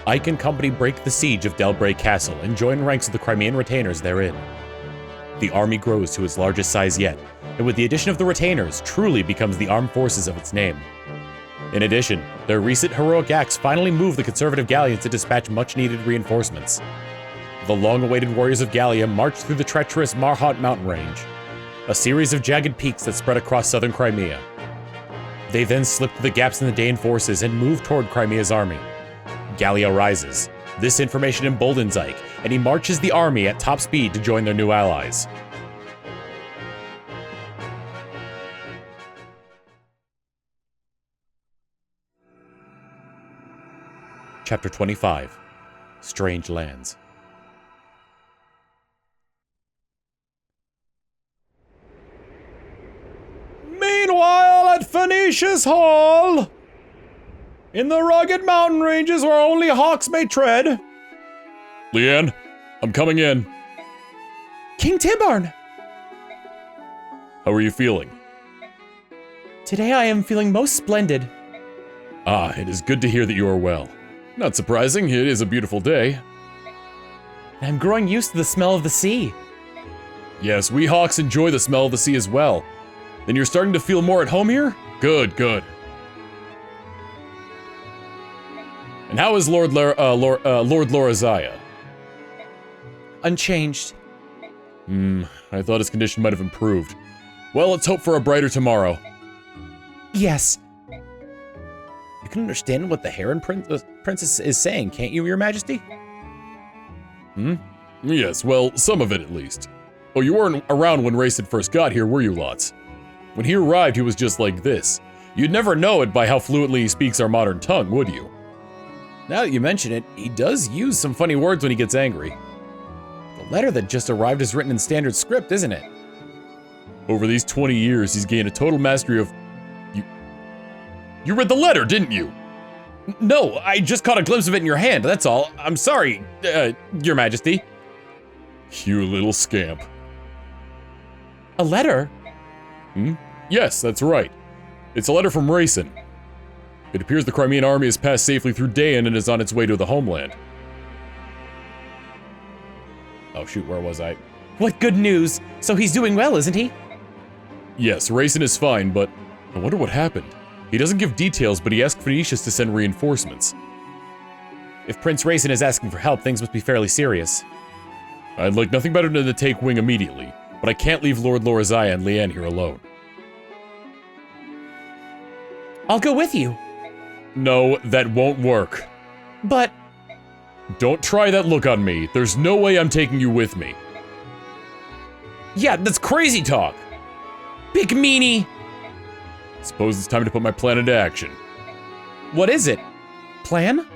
Ike and company break the siege of Delbray Castle and join ranks of the Crimean retainers therein. The army grows to its largest size yet, and with the addition of the retainers, truly becomes the armed forces of its name. In addition, their recent heroic acts finally move the conservative Gallians to dispatch much-needed reinforcements. The long-awaited warriors of Gallia march through the treacherous Marhaut mountain range, a series of jagged peaks that spread across southern Crimea. They then slip through the gaps in the Daein forces and move toward Crimea's army. Gallia rises. This information emboldens Ike, and he marches the army at top speed to join their new allies. Chapter 25. Strange Lands. Meanwhile, at Phoenicia's Hall, in the rugged mountain ranges where only hawks may tread. Leanne, I'm coming in. King Tibarn! How are you feeling? Today I am feeling most splendid. Ah, it is good to hear that you are well. Not surprising, it is a beautiful day. I'm growing used to the smell of the sea. Yes, we hawks enjoy the smell of the sea as well. Then you're starting to feel more at home here? Good, good. And how is Lord Lorazaya? Unchanged. I thought his condition might have improved. Well, let's hope for a brighter tomorrow. Yes. You can understand what the Heron Princess is saying, can't you, Your Majesty? Yes, well, some of it at least. Oh, you weren't around when Rayson first got here, were you, lots? When he arrived, he was just like this. You'd never know it by how fluently he speaks our modern tongue, would you? Now that you mention it, he does use some funny words when he gets angry. The letter that just arrived is written in standard script, isn't it? Over these 20 years, he's gained a total mastery of... You read the letter, didn't you? No, I just caught a glimpse of it in your hand, that's all. I'm sorry, Your Majesty. You little scamp. A letter? Yes, that's right. It's a letter from Rayson. It appears the Crimean Army has passed safely through Daein and is on its way to the homeland. Oh shoot, where was I? What good news! So he's doing well, isn't he? Yes, Rayson is fine, but I wonder what happened. He doesn't give details, but he asked Phoenicius to send reinforcements. If Prince Rayson is asking for help, things must be fairly serious. I'd like nothing better than to take wing immediately, but I can't leave Lord Lorazaya and Leanne here alone. I'll go with you. No, that won't work. But... Don't try that look on me. There's no way I'm taking you with me. Yeah, that's crazy talk. Big meanie. Suppose it's time to put my plan into action. What is it? Plan?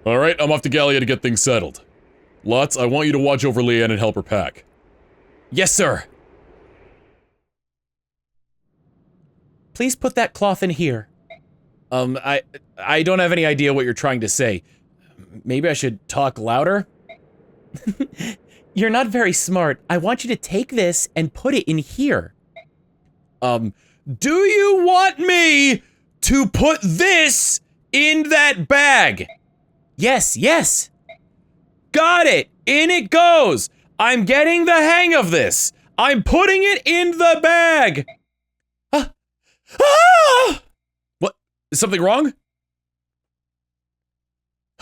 Alright, I'm off to Gallia to get things settled. Lots, I want you to watch over Leanne and help her pack. Yes, sir. Please put that cloth in here. I don't have any idea what you're trying to say. Maybe I should talk louder? You're not very smart. I want you to take this and put it in here. Do you want me to put this in that bag? Yes, yes. Got it! In it goes! I'm getting the hang of this! I'm putting it in the bag! Ah! What? Is something wrong?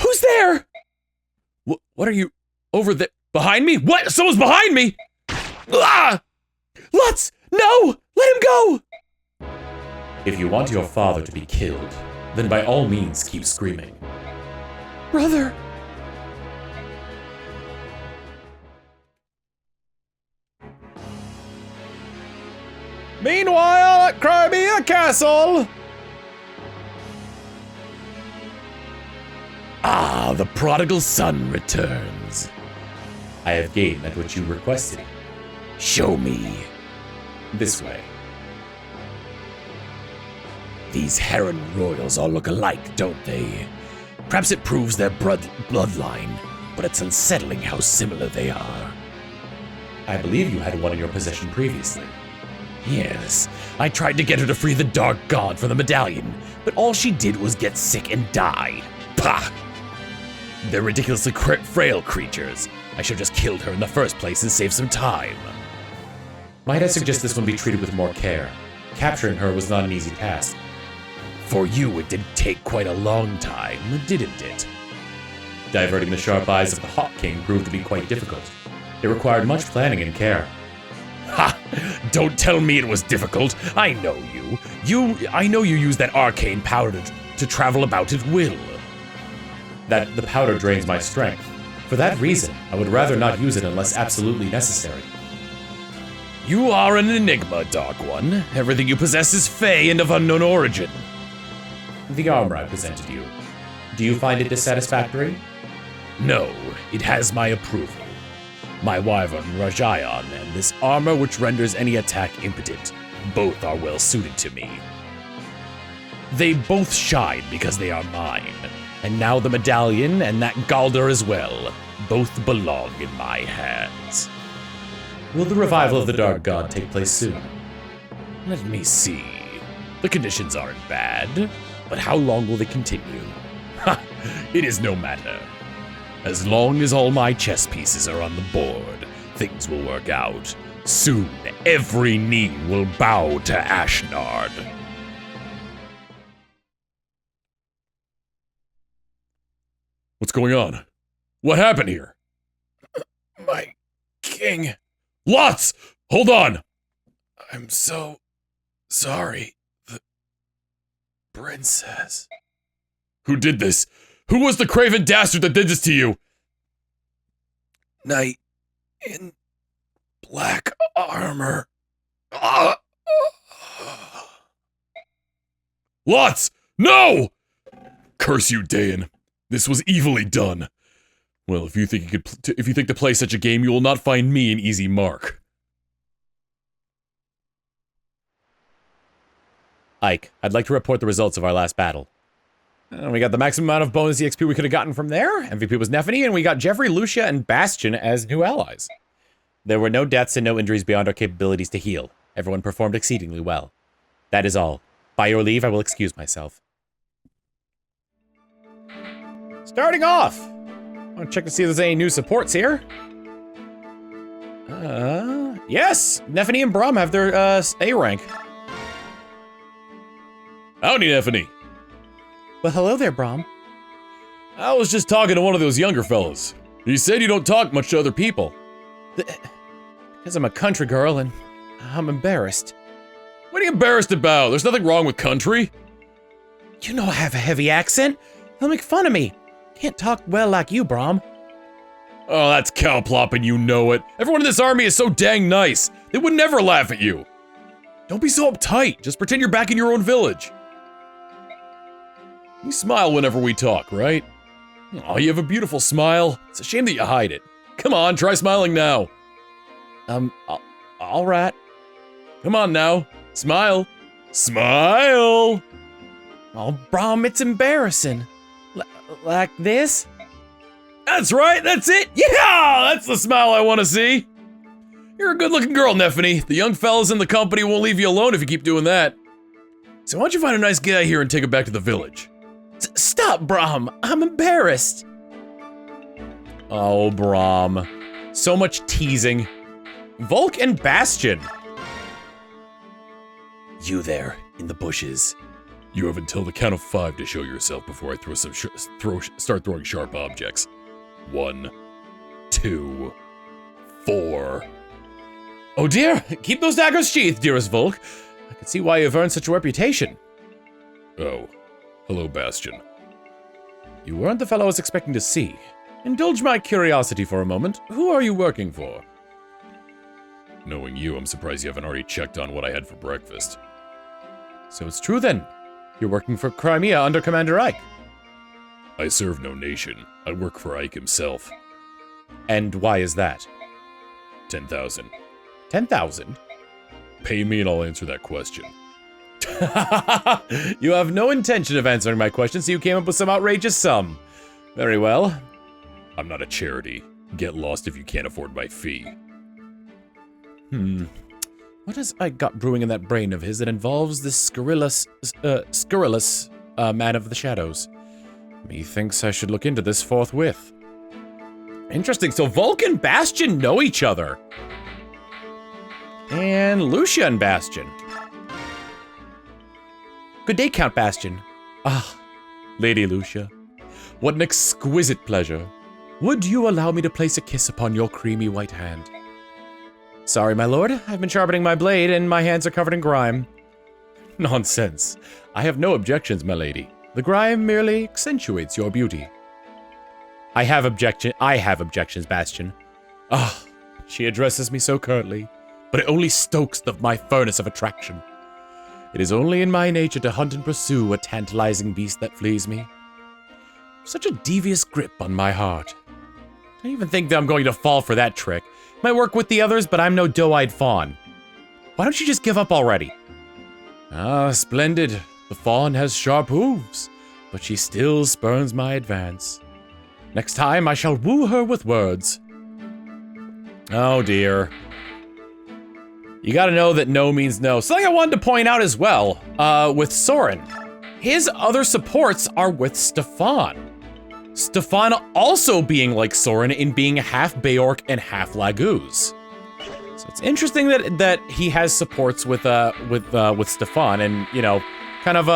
Who's there? What are you... over there? Behind me? What? Someone's behind me! Ah! Lutz! No! Let him go! If you want your father to be killed, then by all means keep screaming. Brother! Meanwhile, at Crimea Castle! Ah, the prodigal son returns. I have gained that which you requested. Show me. This way. These Heron royals all look alike, don't they? Perhaps it proves their bloodline, but it's unsettling how similar they are. I believe you had one in your possession previously. Yes, I tried to get her to free the Dark God from the medallion, but all she did was get sick and die. Pah! They're ridiculously frail creatures. I should have just killed her in the first place and saved some time. Might I suggest this one be treated with more care? Capturing her was not an easy task. For you, it did take quite a long time, didn't it? Diverting the sharp eyes of the Hawk King proved to be quite difficult. It required much planning and care. Ha! Don't tell me it was difficult. I know you. I know you use that arcane powder to travel about at will. That the powder drains my strength. For that reason, I would rather not use it unless absolutely necessary. You are an enigma, Dark One. Everything you possess is fey and of unknown origin. The armor I presented you. Do you find it dissatisfactory? No, it has my approval. My wyvern Rajayan and this armor which renders any attack impotent. Both are well suited to me. They both shine because they are mine. And now the medallion and that Galder as well. Both belong in my hands. Will the revival of the Dark God take place soon? Let me see. The conditions aren't bad, but how long will they continue? Ha! It is no matter. As long as all my chess pieces are on the board, things will work out. Soon, every knee will bow to Ashnard. What's going on? What happened here? My king. Lots! Hold on! I'm so sorry. The princess. Who did this? Who was the craven dastard that did this to you? Knight in black armor. Lots! No! Curse you, Daein. This was evilly done. Well, if you think to play such a game, you will not find me an easy mark. Ike, I'd like to report the results of our last battle. We got the maximum amount of bonus EXP we could have gotten from there. MVP was Nephany, and we got Geoffrey, Lucia, and Bastion as new allies. There were no deaths and no injuries beyond our capabilities to heal. Everyone performed exceedingly well. That is all. By your leave, I will excuse myself. Starting off, I want to check to see if there's any new supports here. Yes! Nephany and Brom have their, A rank. Howdy, Nephany. Well, hello there, Brom. I was just talking to one of those younger fellas. He said you don't talk much to other people. Because I'm a country girl and I'm embarrassed. What are you embarrassed about? There's nothing wrong with country. You know I have a heavy accent. They'll make fun of me. Can't talk well like you, Brom. Oh, that's cowplop and you know it. Everyone in this army is so dang nice. They would never laugh at you. Don't be so uptight. Just pretend you're back in your own village. You smile whenever we talk, right? Oh, you have a beautiful smile. It's a shame that you hide it. Come on, try smiling now. All right. Come on now. Smile. Smile! Oh, Brom, it's embarrassing. Like this? That's right, that's it! Yeah! That's the smile I want to see! You're a good-looking girl, Nephany. The young fellas in the company won't leave you alone if you keep doing that. So why don't you find a nice guy here and take him back to the village? Stop, Brom! I'm embarrassed! Oh, Brom. So much teasing. Volk and Bastion. You there, in the bushes. You have until the count of 5 to show yourself before I start throwing sharp objects. 1, 2, 4. Oh dear, keep those daggers sheathed, dearest Volk. I can see why you've earned such a reputation. Oh, hello, Bastion. You weren't the fellow I was expecting to see. Indulge my curiosity for a moment. Who are you working for? Knowing you, I'm surprised you haven't already checked on what I had for breakfast. So it's true then. You're working for Crimea under Commander Ike. I serve no nation. I work for Ike himself. And why is that? 10,000. 10,000? Pay me and I'll answer that question. You have no intention of answering my question, so you came up with some outrageous sum. Very well. I'm not a charity. Get lost if you can't afford my fee. What has I got brewing in that brain of his that involves this scurrilous man of the shadows? Methinks I should look into this forthwith. Interesting, so Vulcan and Bastion know each other. And Lucia and Bastion. Good day, Count Bastion. Ah, Lady Lucia. What an exquisite pleasure. Would you allow me to place a kiss upon your creamy white hand? Sorry, my lord. I've been sharpening my blade and my hands are covered in grime. Nonsense. I have no objections, my lady. The grime merely accentuates your beauty. I have objections, Bastion. Ah, she addresses me so curtly, but it only stokes my furnace of attraction. It is only in my nature to hunt and pursue a tantalizing beast that flees me. Such a devious grip on my heart. I don't even think that I'm going to fall for that trick. Might work with the others, but I'm no doe-eyed fawn. Why don't you just give up already? Ah, splendid. The fawn has sharp hooves, but she still spurns my advance. Next time, I shall woo her with words. Oh dear. You gotta know that no means no. Something I wanted to point out as well, with Soren. His other supports are with Stefan. Stefan also being like Soren in being half Beorc and half Laguz. So it's interesting that he has supports with Stefan, and you know, kind of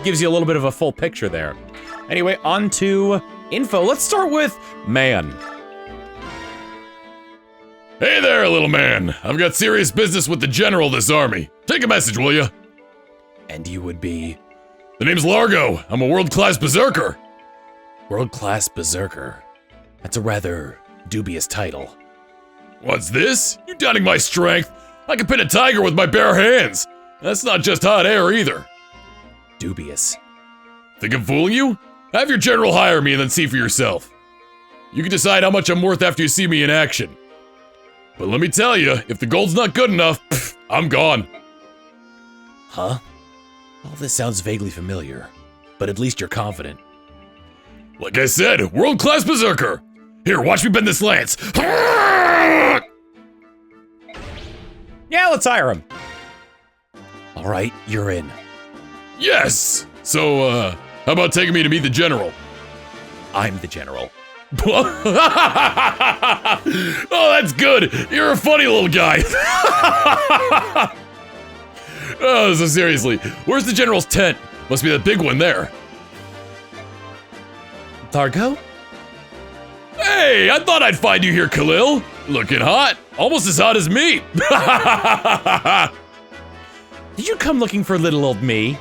gives you a little bit of a full picture there. Anyway, on to info. Let's start with Man. Hey there, little man. I've got serious business with the general of this army. Take a message, will you? And you would be? The name's Largo. I'm a world-class berserker. World-class berserker. That's a rather dubious title. What's this? You doubting my strength? I can pin a tiger with my bare hands. That's not just hot air either. Dubious. Think I'm fooling you? Have your general hire me and then see for yourself. You can decide how much I'm worth after you see me in action. But let me tell you, if the gold's not good enough, I'm gone. Huh? All this sounds vaguely familiar, but at least you're confident. Like I said, world-class berserker. Here, watch me bend this lance. Yeah, let's hire him. All right, you're in. Yes! So, how about taking me to meet the general? I'm the general. Oh, that's good. You're a funny little guy. Oh, so seriously, where's the general's tent? Must be that big one there. Largo? Hey, I thought I'd find you here, Khalil. Looking hot. Almost as hot as me. Did you come looking for little old me?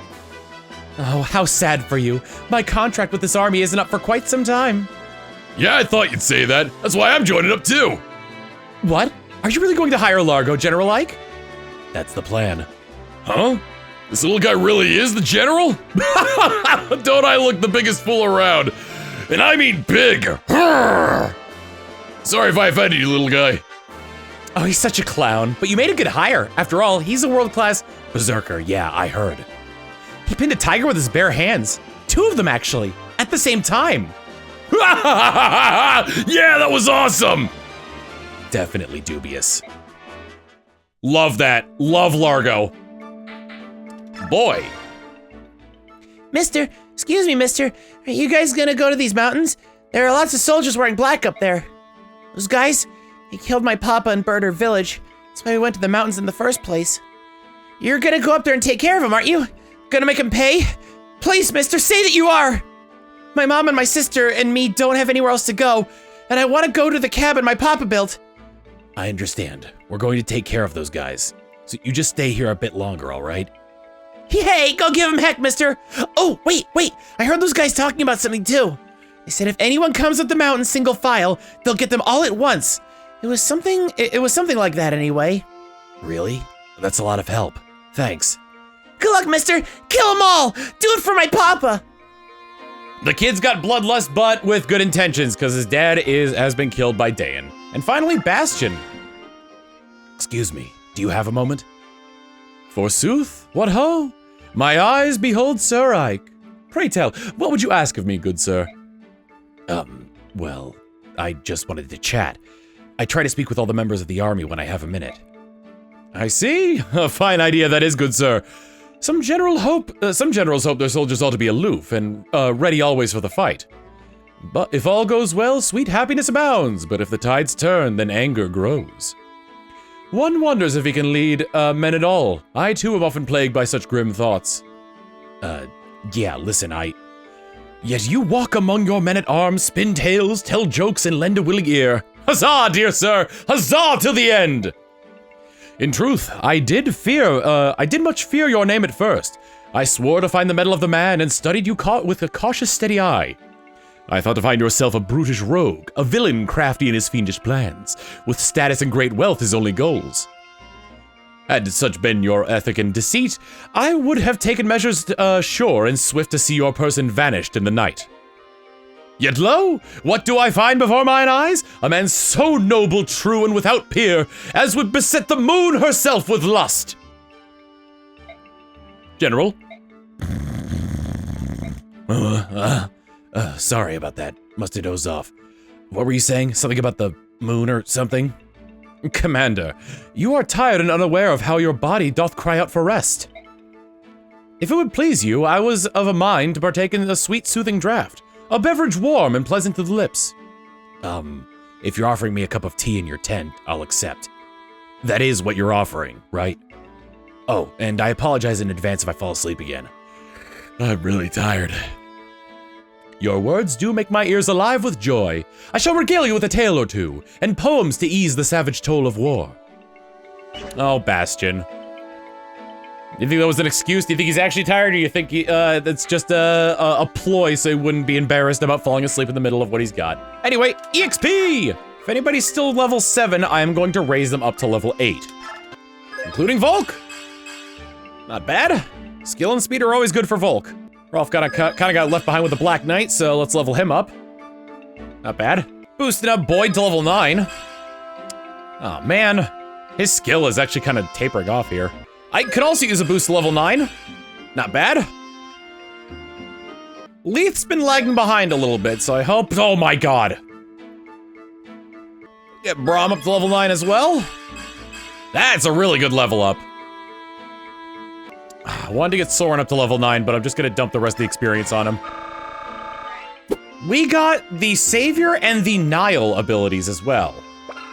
Oh, how sad for you. My contract with this army isn't up for quite some time. Yeah, I thought you'd say that. That's why I'm joining up too. What? Are you really going to hire Largo, General Ike? That's the plan. Huh? This little guy really is the general? Don't I look the biggest fool around? And I mean big. Sorry if I offended you, little guy. Oh, he's such a clown, but you made a good hire. After all, he's a world-class berserker. Yeah, I heard. He pinned a tiger with his bare hands. 2 of them, actually, at the same time. Yeah, that was awesome. Definitely dubious. Love that. Love Largo. Boy. Mister, excuse me, mister. Are you guys gonna go to these mountains? There are lots of soldiers wearing black up there. Those guys, they killed my papa in Birder Village. That's why we went to the mountains in the first place. You're gonna go up there and take care of them, aren't you? Gonna make them pay? Please, mister, say that you are! My mom and my sister and me don't have anywhere else to go, and I want to go to the cabin my papa built. I understand. We're going to take care of those guys. So you just stay here a bit longer, all right? Hey, go give him heck, mister! Oh, wait, I heard those guys talking about something too. They said if anyone comes up the mountain single file, they'll get them all at once. It was something like that anyway. Really? That's a lot of help. Thanks. Good luck, mister! Kill them all! Do it for my papa! The kid's got bloodlust, but with good intentions, because his dad has been killed by Daein. And finally, Bastion. Excuse me, do you have a moment? Forsooth, what ho? My eyes behold Sir Ike. Pray tell, what would you ask of me, good sir? Well, I just wanted to chat. I try to speak with all the members of the army when I have a minute. I see. A fine idea that is, good sir. Some generals hope their soldiers ought to be aloof and ready always for the fight. But if all goes well, sweet happiness abounds. But if the tides turn, then anger grows. One wonders if he can lead men at all. I too am often plagued by such grim thoughts. Yeah, listen, Yet you walk among your men-at-arms, spin tales, tell jokes, and lend a willing ear. Huzzah, dear sir! Huzzah till the end! In truth, I did much fear your name at first. I swore to find the mettle of the man and studied you with a cautious, steady eye. I thought to find yourself a brutish rogue, a villain crafty in his fiendish plans, with status and great wealth his only goals. Had such been your ethic and deceit, I would have taken measures sure and swift to see your person vanished in the night. Yet lo, what do I find before mine eyes? A man so noble, true, and without peer, as would beset the moon herself with lust. General? Sorry about that. Must have dozed off. What were you saying? Something about the moon or something? Commander, you are tired and unaware of how your body doth cry out for rest. If it would please you, I was of a mind to partake in a sweet, soothing draught, a beverage warm and pleasant to the lips. If you're offering me a cup of tea in your tent, I'll accept. That is what you're offering, right? Oh, and I apologize in advance if I fall asleep again. I'm really tired. Your words do make my ears alive with joy. I shall regale you with a tale or two, and poems to ease the savage toll of war. Oh, Bastion. You think that was an excuse? Do you think he's actually tired, or you think that's just a ploy so he wouldn't be embarrassed about falling asleep in the middle of what he's got? Anyway, EXP! If anybody's still level 7, I am going to raise them up to level 8. Including Volk! Not bad. Skill and speed are always good for Volk. Rolf kind of got left behind with the Black Knight, so let's level him up. Not bad. Boosting up Boyd to level 9. Oh man, his skill is actually kind of tapering off here. I could also use a boost to level 9. Not bad. Leith's been lagging behind a little bit, so I hope. Oh my god. Get Braum up to level 9 as well. That's a really good level up. I wanted to get Soren up to level 9, but I'm just gonna dump the rest of the experience on him. We got the Savior and the Nile abilities as well.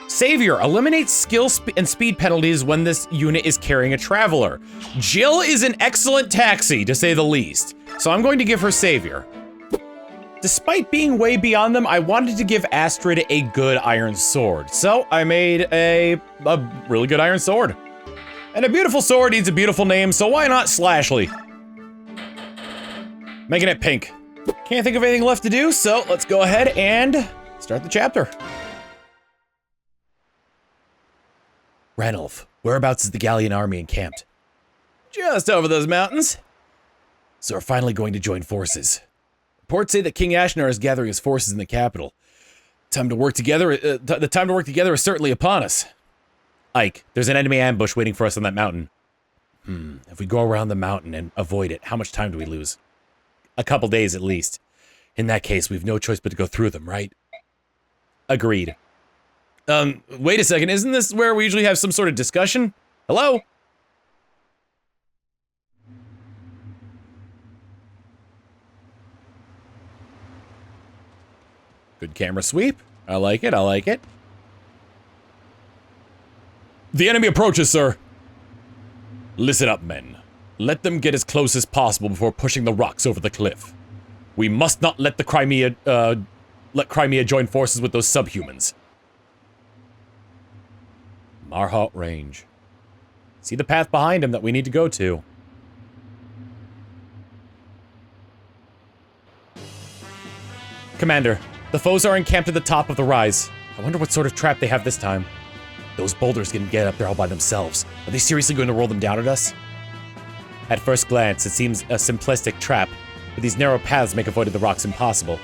Savior eliminates skill and speed penalties when this unit is carrying a traveler. Jill is an excellent taxi, to say the least, so I'm going to give her Savior. Despite being way beyond them, I wanted to give Astrid a good iron sword, so I made a really good iron sword. And a beautiful sword needs a beautiful name, so why not Slashly? Making it pink. Can't think of anything left to do, so let's go ahead and start the chapter. Ranulf, whereabouts is the Gallian army encamped? Just over those mountains. So we're finally going to join forces. Reports say that King Ashnar is gathering his forces in the capital. The time to work together is certainly upon us. Ike, there's an enemy ambush waiting for us on that mountain. If we go around the mountain and avoid it, how much time do we lose? A couple days at least. In that case, we've no choice but to go through them, right? Agreed. Wait a second, isn't this where we usually have some sort of discussion? Hello? Good camera sweep. I like it, I like it. The enemy approaches, sir. Listen up, men. Let them get as close as possible before pushing the rocks over the cliff. We must not let Crimea join forces with those subhumans. Marhault Range. See the path behind him that we need to go to. Commander, the foes are encamped at the top of the rise. I wonder what sort of trap they have this time. Those boulders can get up there all by themselves. Are they seriously going to roll them down at us? At first glance, it seems a simplistic trap, but these narrow paths make avoiding the rocks impossible.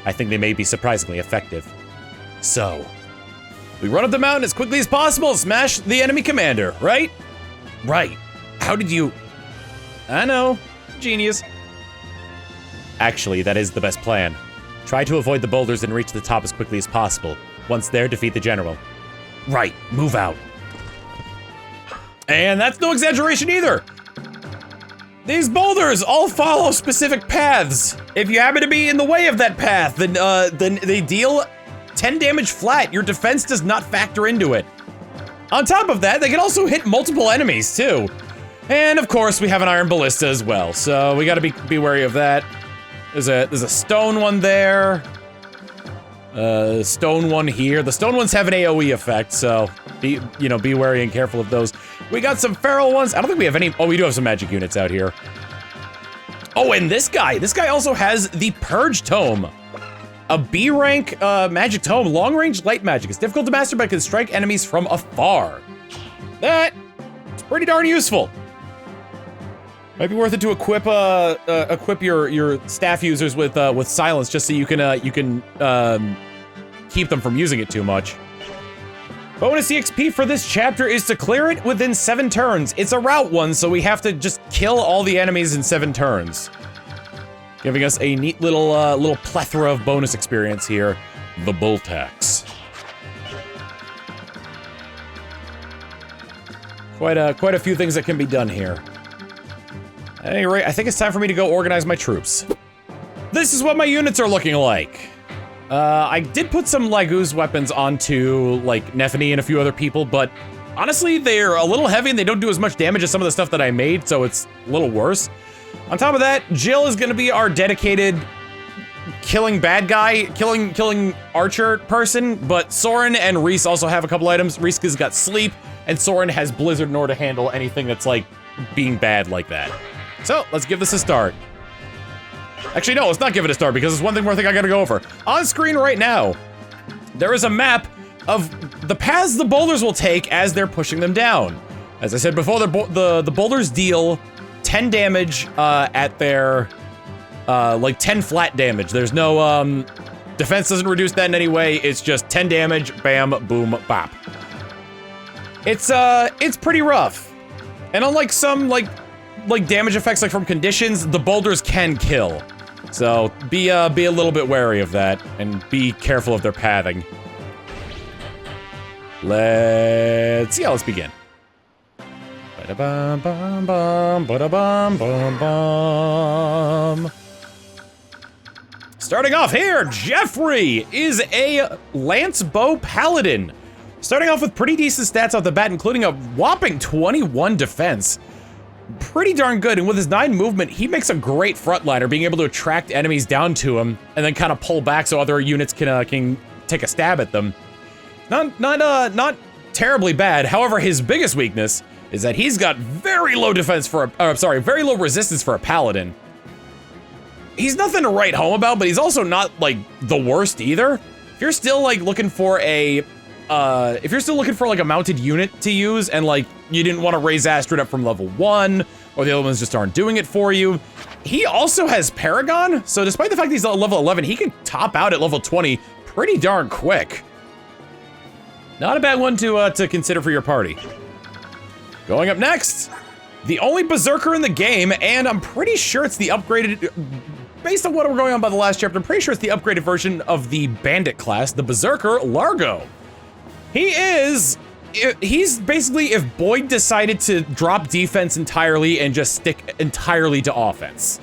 I think they may be surprisingly effective. So, we run up the mountain as quickly as possible and smash the enemy commander, right? Right. How did you... I know. Genius. Actually, that is the best plan. Try to avoid the boulders and reach the top as quickly as possible. Once there, defeat the general. Right. Move out. And that's no exaggeration either. These boulders all follow specific paths. If you happen to be in the way of that path, then they deal 10 damage flat. Your defense does not factor into it. On top of that, they can also hit multiple enemies too. And of course, we have an iron ballista as well, so we gotta be wary of that. There's a stone one there. Stone one here. The stone ones have an AoE effect, so be wary and careful of those. We got some feral ones. I don't think we have any. Oh, we do have some magic units out here. Oh, and this guy also has the Purge Tome. A B rank magic tome, long range light magic. It's difficult to master but can strike enemies from afar. That's pretty darn useful. Might be worth it to equip your staff users with silence just so you can keep them from using it too much. Bonus EXP for this chapter is to clear it within 7 turns. It's a route one, so we have to just kill all the enemies in 7 turns. Giving us a neat little plethora of bonus experience here. The Bull Tax. Quite a few things that can be done here. At any rate, I think it's time for me to go organize my troops. This is what my units are looking like. I did put some Lagu's weapons onto, like, Nephany and a few other people, but honestly, they're a little heavy and they don't do as much damage as some of the stuff that I made, so it's a little worse. On top of that, Jill is gonna be our dedicated killing bad guy, killing archer person, but Soren and Reese also have a couple items. Reese has got sleep, and Soren has blizzard in order to handle anything that's, like, being bad like that. So, let's give this a start. Actually, no, let's not give it a start, because there's one more thing I gotta go over. On screen right now, there is a map of the paths the boulders will take as they're pushing them down. As I said before, the boulders deal 10 damage at their, like 10 flat damage. There's no, defense doesn't reduce that in any way. It's just 10 damage, bam, boom, bop. It's pretty rough. And unlike some, like damage effects like from conditions, the boulders can kill. So be a little bit wary of that and be careful of their pathing. Let's begin. Ba-da-bum, bum, bum, ba-da-bum, bum, bum. Starting off here, Geoffrey is a lance bow paladin. Starting off with pretty decent stats off the bat, including a whopping 21 defense. Pretty darn good, and with his 9 movement, he makes a great frontliner, being able to attract enemies down to him and then kind of pull back so other units can take a stab at them. Not terribly bad. However, his biggest weakness is that he's got very low defense for very low resistance for a paladin. He's nothing to write home about, but he's also not like the worst either. If you're still like looking for a like a mounted unit to use and like you didn't want to raise Astrid up from level 1 or the other ones just aren't doing it for you, he also has Paragon, so despite the fact that he's at level 11, he can top out at level 20 pretty darn quick. Not a bad one to consider for your party. Going up next, the only berserker in the game, and I'm pretty sure it's the upgraded, based on what we're going on by the last chapter, I'm pretty sure it's the upgraded version of the bandit class, the berserker Largo. He's basically if Boyd decided to drop defense entirely and just stick entirely to offense.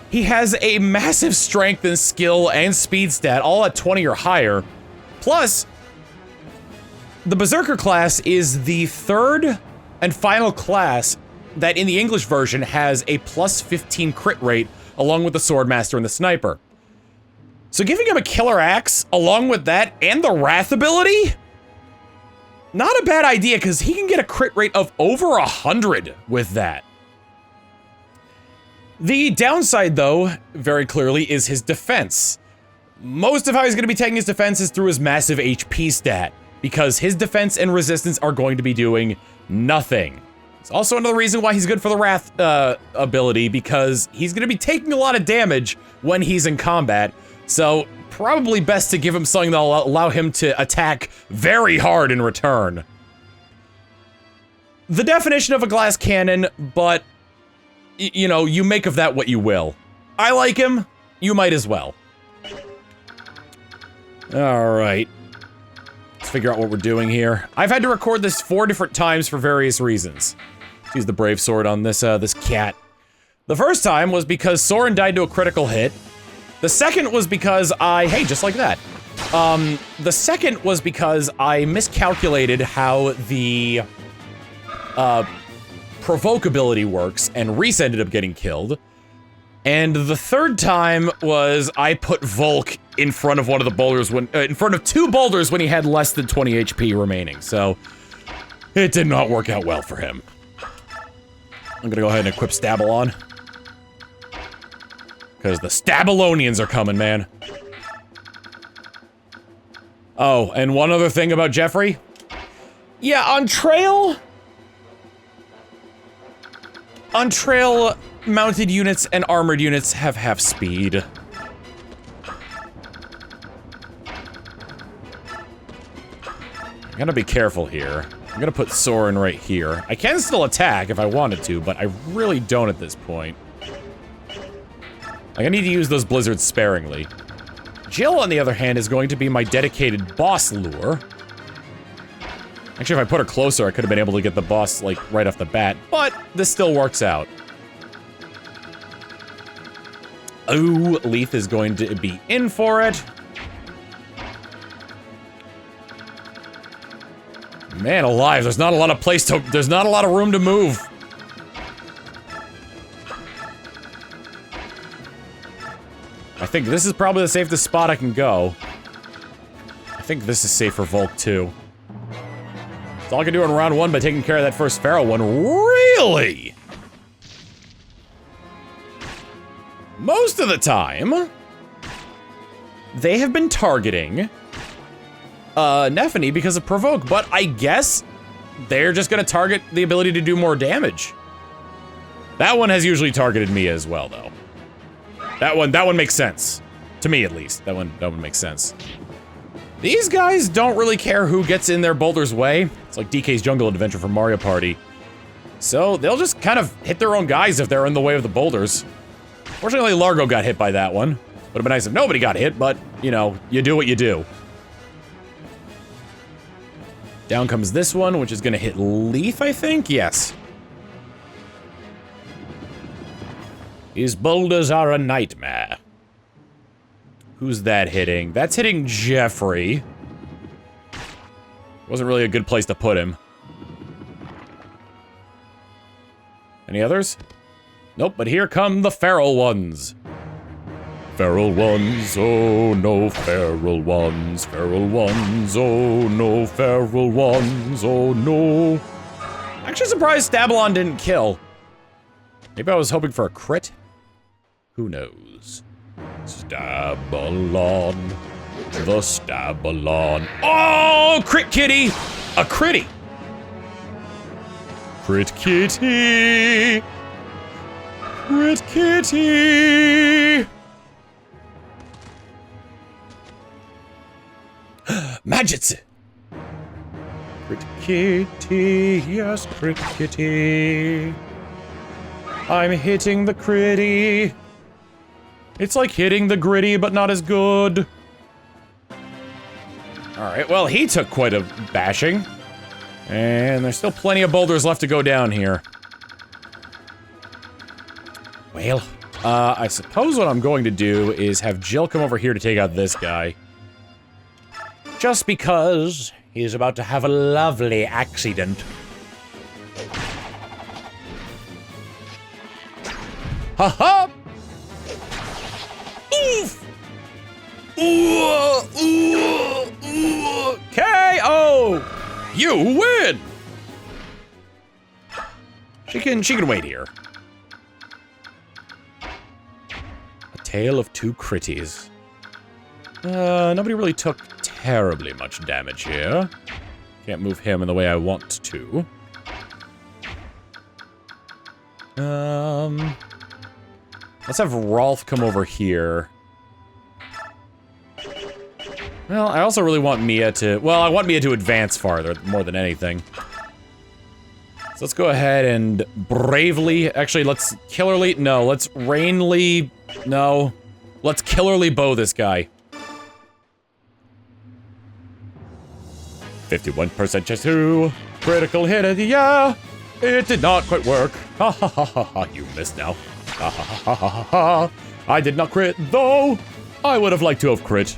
He has a massive strength and skill and speed stat, all at 20 or higher. Plus, the berserker class is the 3rd and final class that in the English version has a plus 15 crit rate along with the swordmaster and the sniper. So giving him a killer axe along with that and the wrath ability, not a bad idea, because he can get a crit rate of over 100 with that. The downside, though, very clearly, is his defense. Most of how he's going to be taking his defense is through his massive HP stat, because his defense and resistance are going to be doing nothing. It's also another reason why he's good for the Wrath ability, because he's going to be taking a lot of damage when he's in combat, so probably best to give him something that'll allow him to attack very hard in return. The definition of a glass cannon, but, you know, you make of that what you will. I like him, you might as well. Alright. Let's figure out what we're doing here. I've had to record this 4 different times for various reasons. Let's use the brave sword on this, this cat. The first time was because Soren died to a critical hit. The second was because hey, just like that. The second was because I miscalculated how the, provoke ability works, and Reese ended up getting killed. And the third time was I put Volk in front of one of the boulders when, in front of 2 boulders when he had less than 20 HP remaining, so it did not work out well for him. I'm gonna go ahead and equip Stabalon. Because the Stabalonians are coming, man. Oh, and one other thing about Geoffrey. Yeah, on trail, mounted units and armored units have half speed. I gotta be careful here. I'm gonna put Soren right here. I can still attack if I wanted to, but I really don't at this point. Like, I need to use those blizzards sparingly. Jill, on the other hand, is going to be my dedicated boss lure. Actually, if I put her closer, I could have been able to get the boss, like, right off the bat, but this still works out. Ooh, Leith is going to be in for it. Man alive, there's not a lot of room to move. I think this is probably the safest spot I can go. I think this is safe for Volk, too. That's all I can do in round 1 by taking care of that first feral one. Really? Most of the time, they have been targeting Nephany because of provoke, but I guess they're just gonna target the ability to do more damage. That one has usually targeted me as well, though. That one makes sense. To me, at least. That one makes sense. These guys don't really care who gets in their boulder's way. It's like DK's Jungle Adventure from Mario Party. So they'll just kind of hit their own guys if they're in the way of the boulders. Fortunately, Largo got hit by that one. Would have been nice if nobody got hit, but, you know, you do what you do. Down comes this one, which is gonna hit Leith, I think? Yes. These boulders are a nightmare. Who's that hitting? That's hitting Geoffrey. Wasn't really a good place to put him. Any others? Nope, but here come the feral ones. Feral ones, oh no, feral ones, feral ones, oh no, feral ones, oh no. Actually surprised Stabalon didn't kill. Maybe I was hoping for a crit? Who knows? Stabalon, the Stabalon. Oh, crit kitty! A critty! Crit kitty! Crit kitty! Magitsu! Crit kitty, yes, crit kitty. I'm hitting the critty. It's like hitting the gritty, but not as good. Alright, well, he took quite a bashing. And there's still plenty of boulders left to go down here. Well, I suppose what I'm going to do is have Jill come over here to take out this guy. Just because he's about to have a lovely accident. Ha-ha! Oof! KO! You win! She can wait here. A tale of 2 critties. Nobody really took terribly much damage here. Can't move him in the way I want to. Let's have Rolf come over here. Well, I also really want Mia to... Well, I want Mia to advance farther, more than anything. So let's go ahead and bravely... Actually, let's killerly... No, let's rainly... No. Let's killerly bow this guy. 51% chance to critical hit, yeah. It did not quite work. Ha ha ha ha ha. You missed now. Ha ha ha ha ha ha. I did not crit, though. I would have liked to have crit.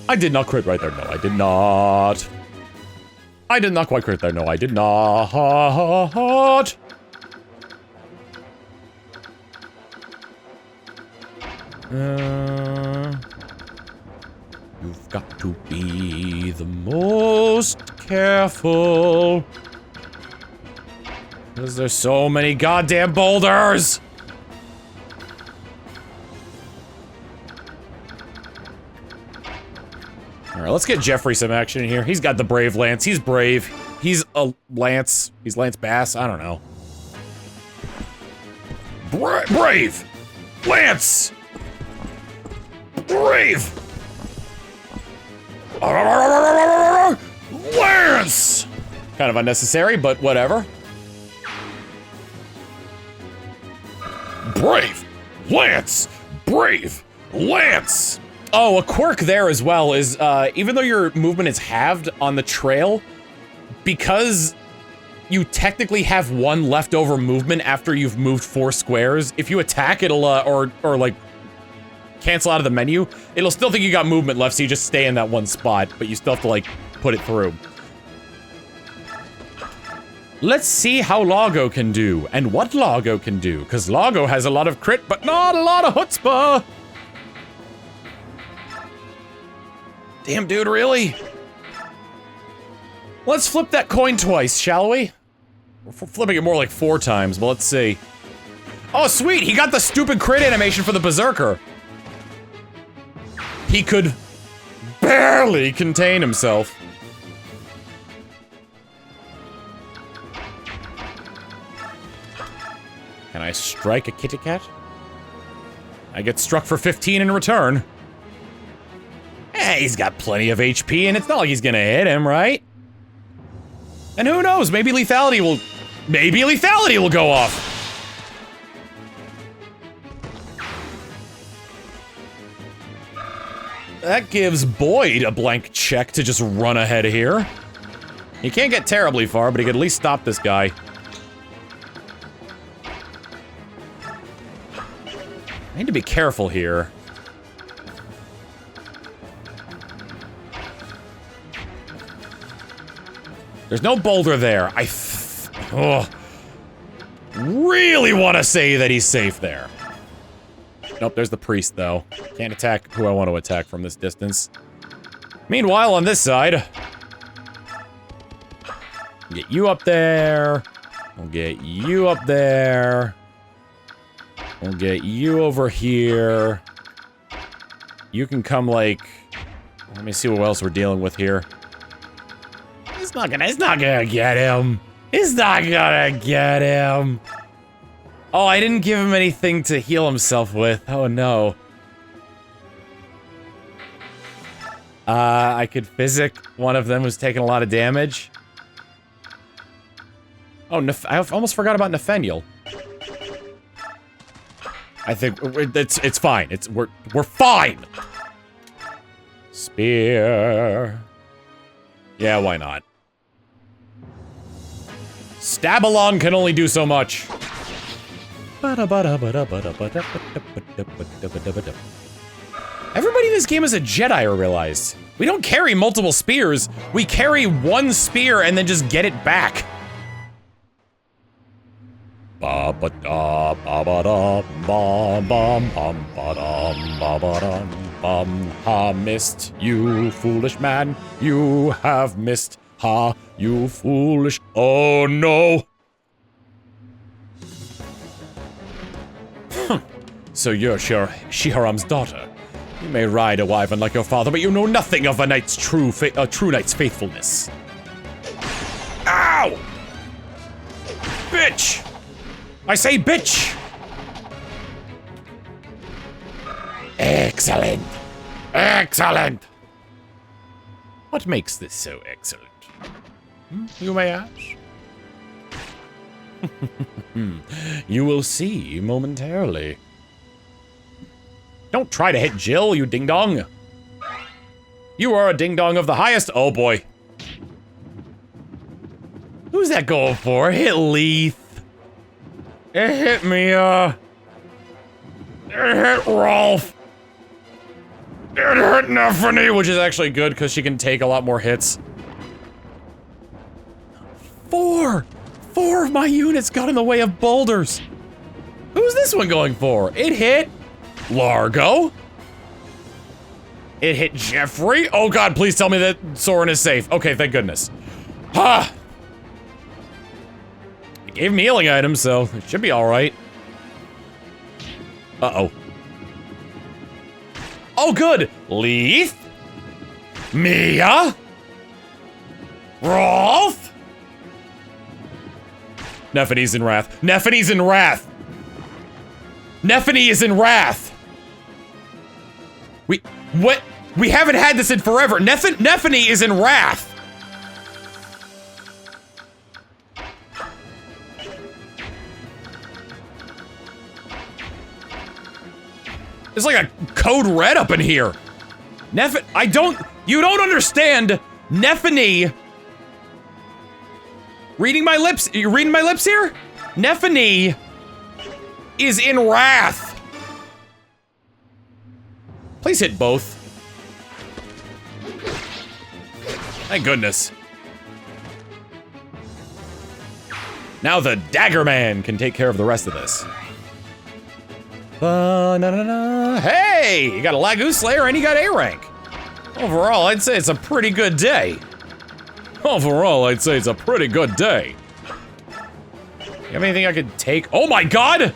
I did not crit right there. No, I did not. I did not quite crit there. No, I did not. You've got to be the most careful. Because there's so many goddamn boulders. Alright, let's get Geoffrey some action in here. He's got the brave lance. He's brave. He's a lance. He's Lance Bass. I don't know. Brave! Lance! Brave! Lance! Kind of unnecessary, but whatever. Brave! Lance! Brave! Lance! Oh, a quirk there as well is, even though your movement is halved on the trail, because you technically have one leftover movement after you've moved 4 squares, if you attack, it'll, or like, cancel out of the menu, it'll still think you got movement left, so you just stay in that one spot, but you still have to, like, put it through. Let's see how Largo can do, and what Largo can do, because Largo has a lot of crit, but not a lot of chutzpah! Damn, dude, really? Let's flip that coin twice, shall we? We're flipping it more like 4 times, but let's see. Oh, sweet, he got the stupid crit animation for the Berserker. He could barely contain himself. Can I strike a kitty cat? I get struck for 15 in return. Eh, he's got plenty of HP, and it's not like he's gonna hit him, right? And who knows, maybe lethality will go off. That gives Boyd a blank check to just run ahead here. He can't get terribly far, but he can at least stop this guy. I need to be careful here. There's no boulder there. I really want to say that he's safe there. Nope, there's the priest, though. Can't attack who I want to attack from this distance. Meanwhile, on this side... Get you up there. We'll get you up there. We'll get you over here. You can come, like... Let me see what else we're dealing with here. It's not gonna get him. It's not gonna get him. Oh, I didn't give him anything to heal himself with. Oh, no. I could physic one of them who's taking a lot of damage. Oh, I almost forgot about Nathaniel. I think it's fine. We're fine. Spear. Yeah, why not? Stabalon can only do so much. Everybody in this game is a Jedi, I realized. We don't carry multiple spears. We carry one spear and then just get it back. Ha, missed, you foolish man. You have missed. Ha, you foolish. Oh no. So you're Shiharam's daughter. You may ride a wyvern like your father, but you know nothing of a knight's true knight's faithfulness. Ow! Bitch! I say bitch! Excellent! Excellent! What makes this so excellent? You may ask. You will see momentarily. Don't try to hit Jill, you ding-dong. You are a ding-dong of the highest. Oh boy. Who's that going for? It hit Leith. It hit Mia. It hit Rolf. It hit Neffany, which is actually good because she can take a lot more hits. Four of my units got in the way of boulders. Who's this one going for? It hit Largo. It hit Geoffrey. Oh god, please tell me that Soren is safe. Okay, thank goodness. Ha! It gave him healing items, so it should be alright. Uh-oh. Oh good! Leith? Mia? Rolf? Neffany's in wrath. Neffany's in wrath! Neffany is in wrath! What? We haven't had this in forever. Neffany is in wrath! There's like a code red up in here. You don't understand. Neffany. Reading my lips, you reading my lips here? Neffany is in wrath. Please hit both. Thank goodness. Now the Dagger Man can take care of the rest of this. Hey! You got a Largo Slayer and you got A rank. Overall, I'd say it's a pretty good day. Overall, I'd say it's a pretty good day. You have anything I could take? Oh my god!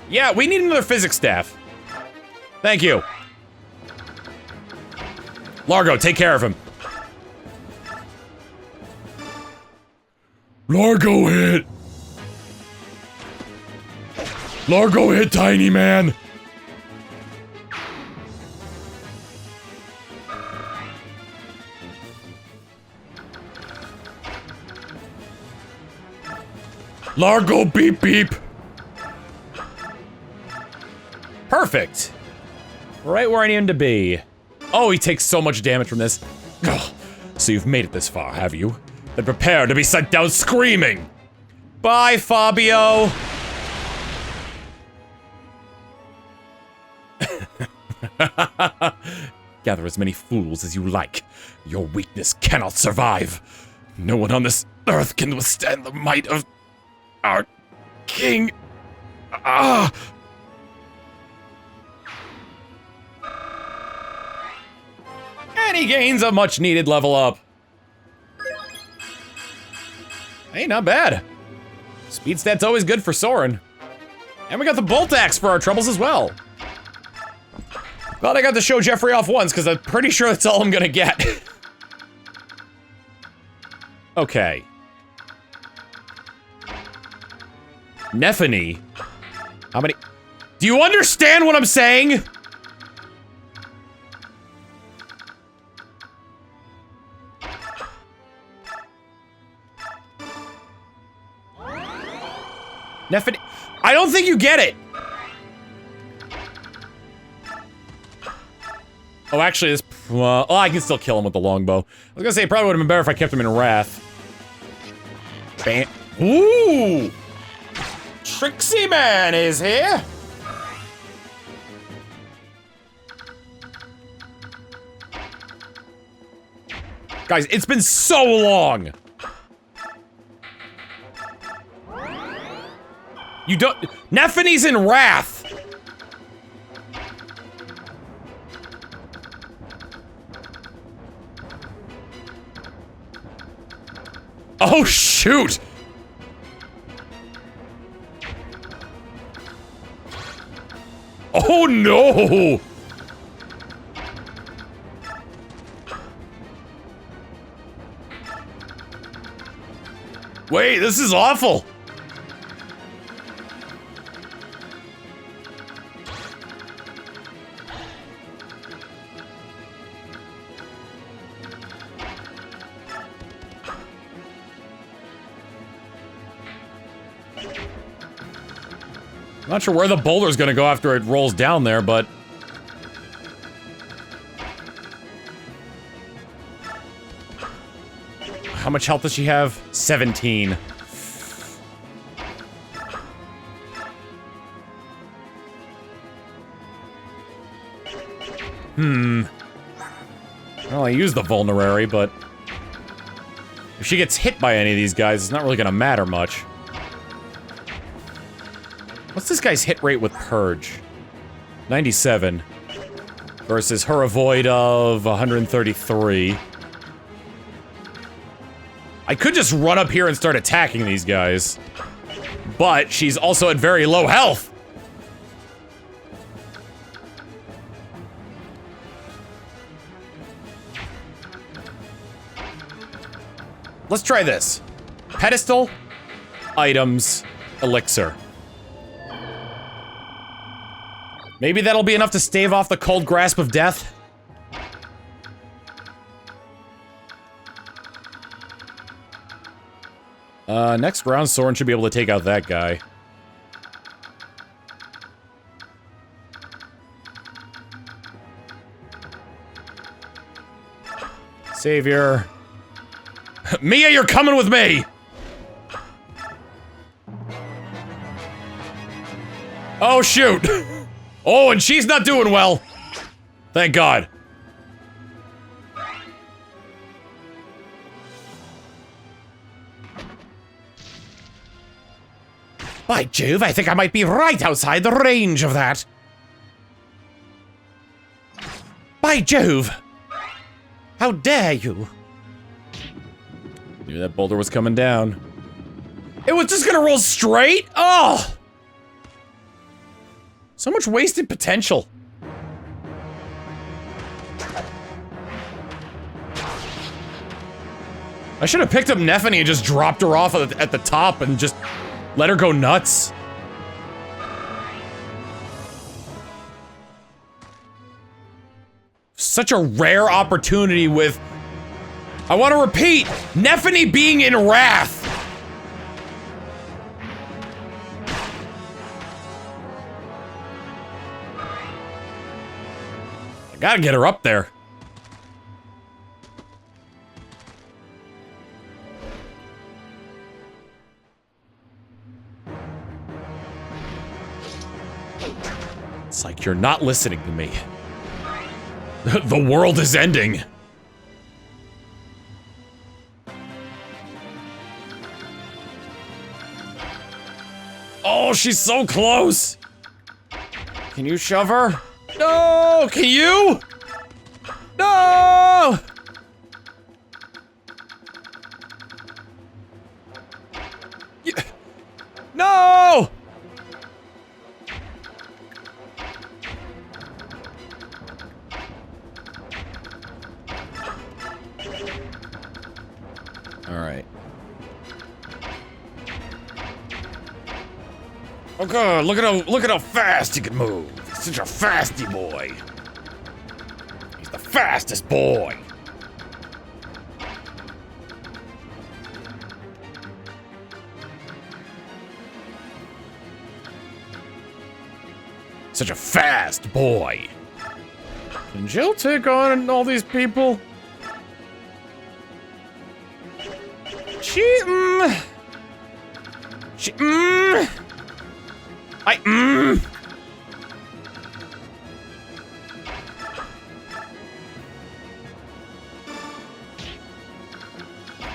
Yeah, we need another physics staff. Thank you. Largo, take care of him. Largo hit! Largo hit Tiny Man! Largo beep beep! Perfect! Right where I need him to be. Oh, he takes so much damage from this. Ugh. So you've made it this far, have you? Then prepare to be sent down screaming! Bye, Fabio! Gather as many fools as you like. Your weakness cannot survive. No one on this earth can withstand the might of our king. Ah! And he gains a much needed level up. Hey, not bad. Speed stat's always good for Soren. And we got the bolt axe for our troubles as well. Glad I got to show Geoffrey off once, because I'm pretty sure that's all I'm gonna get. Okay. Neffany? How many? Do you understand what I'm saying? Neffany? I don't think you get it! Oh, actually, this. Oh, I can still kill him with the longbow. I was gonna say it probably would have been better if I kept him in wrath. Bam. Ooh! Trixie Man is here! Guys, it's been so long! You don't. Neffany's in wrath! Oh, shoot! Oh, no! Wait, this is awful! Not sure where the boulder's gonna go after it rolls down there, but... much health does she have? 17. Well, I used the vulnerary, but if she gets hit by any of these guys, it's not really gonna matter much. What's this guy's hit rate with Purge? 97. Versus her avoid of 133. I could just run up here and start attacking these guys. But she's also at very low health. Let's try this. Pedestal, items, elixir. Maybe that'll be enough to stave off the cold grasp of death. Next round, Soren should be able to take out that guy. Savior. Mia, you're coming with me! Oh, shoot! Oh, and she's not doing well! Thank God. By Jove, I think I might be right outside the range of that. By Jove! How dare you? Knew that boulder was coming down. It was just gonna roll straight? Oh! So much wasted potential. I should have picked up Nephany and just dropped her off at the top and just let her go nuts. Such a rare opportunity with... I want to repeat, Nephany being in wrath. I gotta get her up there. It's like you're not listening to me. The world is ending. Oh, she's so close. Can you shove her? No! Can you? No! No! All right. Oh god, look at how fast he can move. He's such a fasty boy. He's the fastest boy. Such a fast boy. Can Jill take on all these people?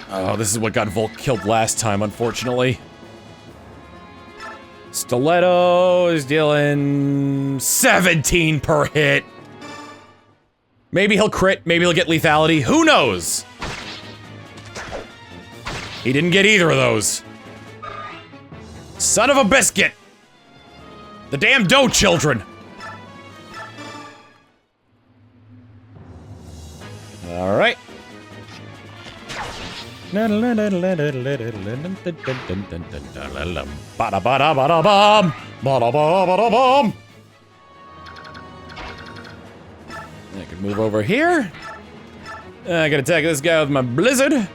Oh, this is what got Volk killed last time, unfortunately. Stiletto is dealing 17 per hit. Maybe he'll crit, maybe he'll get lethality, who knows? He didn't get either of those. Son of a biscuit! The damn dough children! Alright. Bada-bada-bada-bum! Bada-bada-bada-bum! I can move over here. I can attack this guy with my blizzard.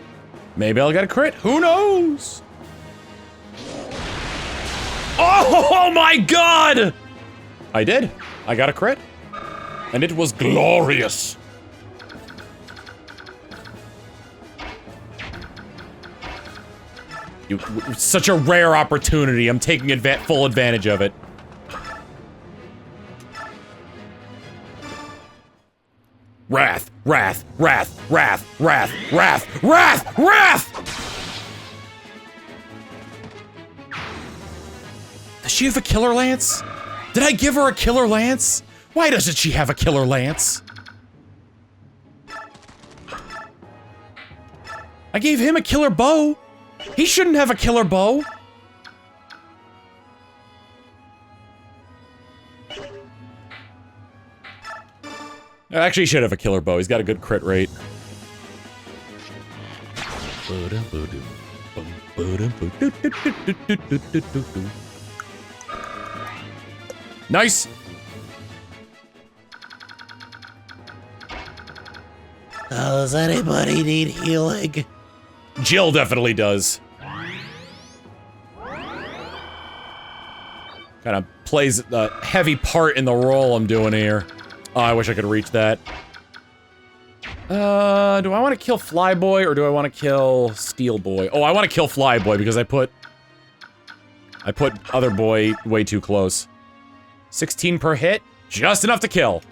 Maybe I'll get a crit. Who knows? Oh my god! I did. I got a crit. And it was glorious. Such a rare opportunity. I'm taking full advantage of it. Wrath, wrath, wrath, wrath, wrath, wrath, wrath, wrath! Does she have a killer lance? Did I give her a killer lance? Why doesn't she have a killer lance? I gave him a killer bow. He shouldn't have a killer bow. Actually, he should have a killer bow. He's got a good crit rate. Nice. Does anybody need healing? Jill definitely does. Kind of plays a heavy part in the role I'm doing here. Oh, I wish I could reach that. Do I want to kill Flyboy or do I want to kill Steel Boy? Oh, I want to kill Flyboy because I put Other Boy way too close. 16 per hit, just enough to kill.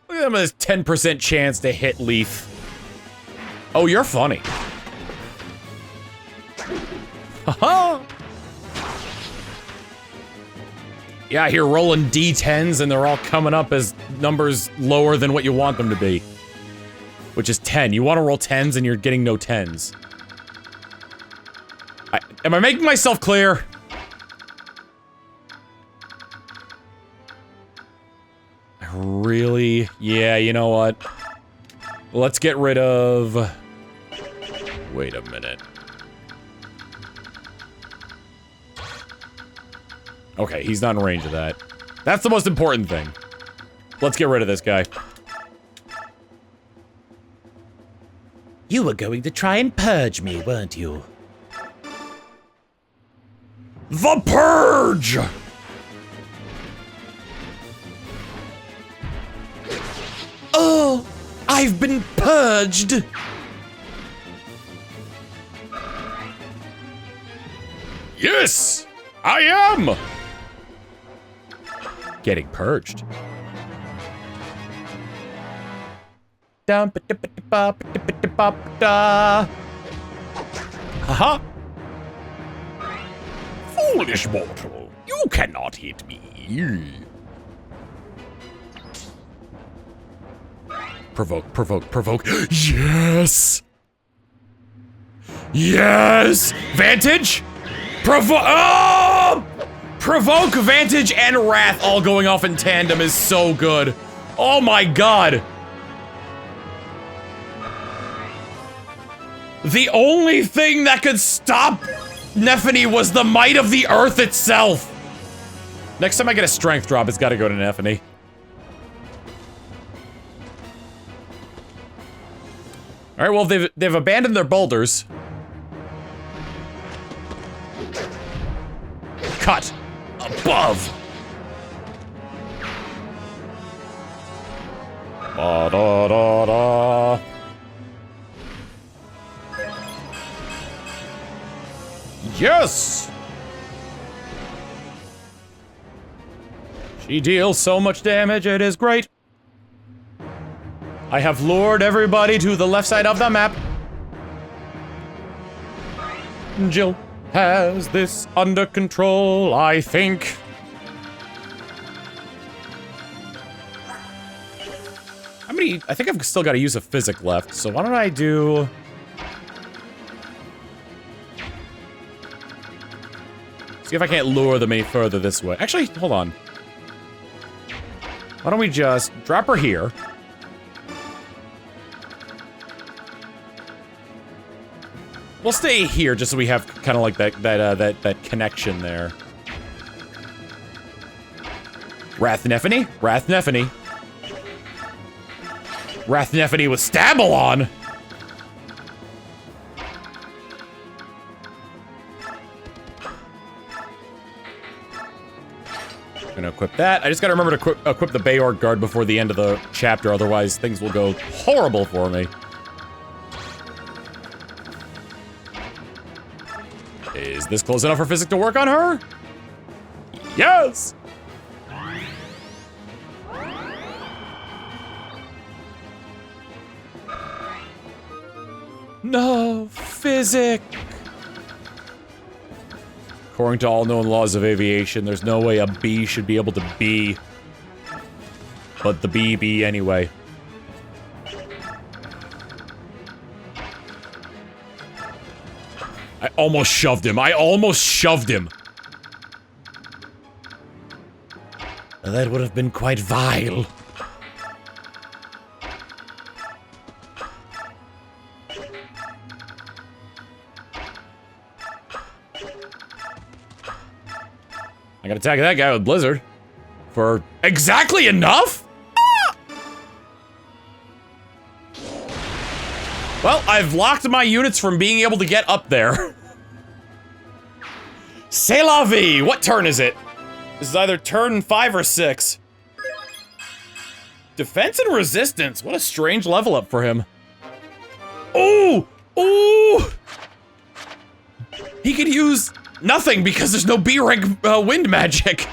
Look at him with his 10% chance to hit Leaf. Oh, you're funny. Haha! Yeah, I hear rolling D10s and they're all coming up as numbers lower than what you want them to be. Which is 10. You want to roll 10s and you're getting no 10s. Am I making myself clear? Really? Yeah, you know what? Let's get rid of... Wait a minute. Okay, he's not in range of that. That's the most important thing. Let's get rid of this guy. You were going to try and purge me, weren't you? The Purge! Oh, I've been purged! Yes! I am! Getting purged. Haha! Foolish mortal, you cannot hit me. Provoke, provoke, provoke. Yes! Yes! Vantage? Provoke. Oh! Provoke, Vantage, and Wrath all going off in tandem is so good. Oh my god. The only thing that could stop Nephany was the might of the earth itself. Next time I get a strength drop, it's gotta go to Nephany. Alright, well, they've abandoned their boulders. Cut. Above. Ba da da da. Yes! She deals so much damage, it is great. I have lured everybody to the left side of the map. Jill has this under control, I think. How many? I think I've still got to use a physic left, so why don't I do... See if I can't lure them any further this way. Actually, hold on. Why don't we just drop her here? We'll stay here just so we have kind of like that connection there. Wrath Nephany? Wrath Nephany. Wrath Nephany with Stabalon! Gonna equip that. I just gotta remember to equip the Bayorg guard before the end of the chapter, otherwise things will go horrible for me. this close enough for physics to work on her? Yes! No, physics! According to all known laws of aviation, there's no way a bee should be able to bee. But the bee bee anyway. I almost shoved him. I almost shoved him. That would have been quite vile. I gotta attack that guy with Blizzard. For exactly enough? Ah! Well, I've locked my units from being able to get up there. C'est la vie! What turn is it? This is either turn 5 or 6. Defense and resistance. What a strange level up for him. Ooh! Ooh! He could use nothing because there's no B rank wind magic.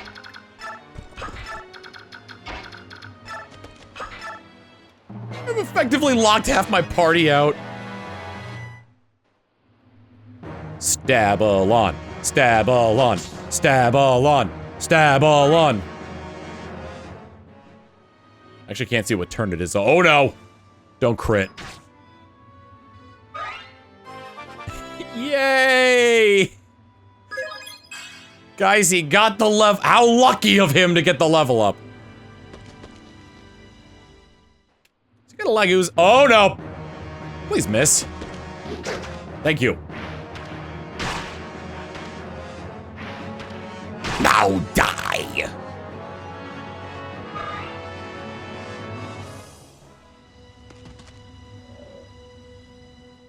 I've effectively locked half my party out. Stab-a-lon. Stab-a-lon. Stab-a-lon. Stab-a-lon. Actually can't see what turn it is. Oh no! Don't crit. Yay! Guys, he got the level. How lucky of him to get the level up. He's got a Lagoos. Oh no! Please miss. Thank you. Now die!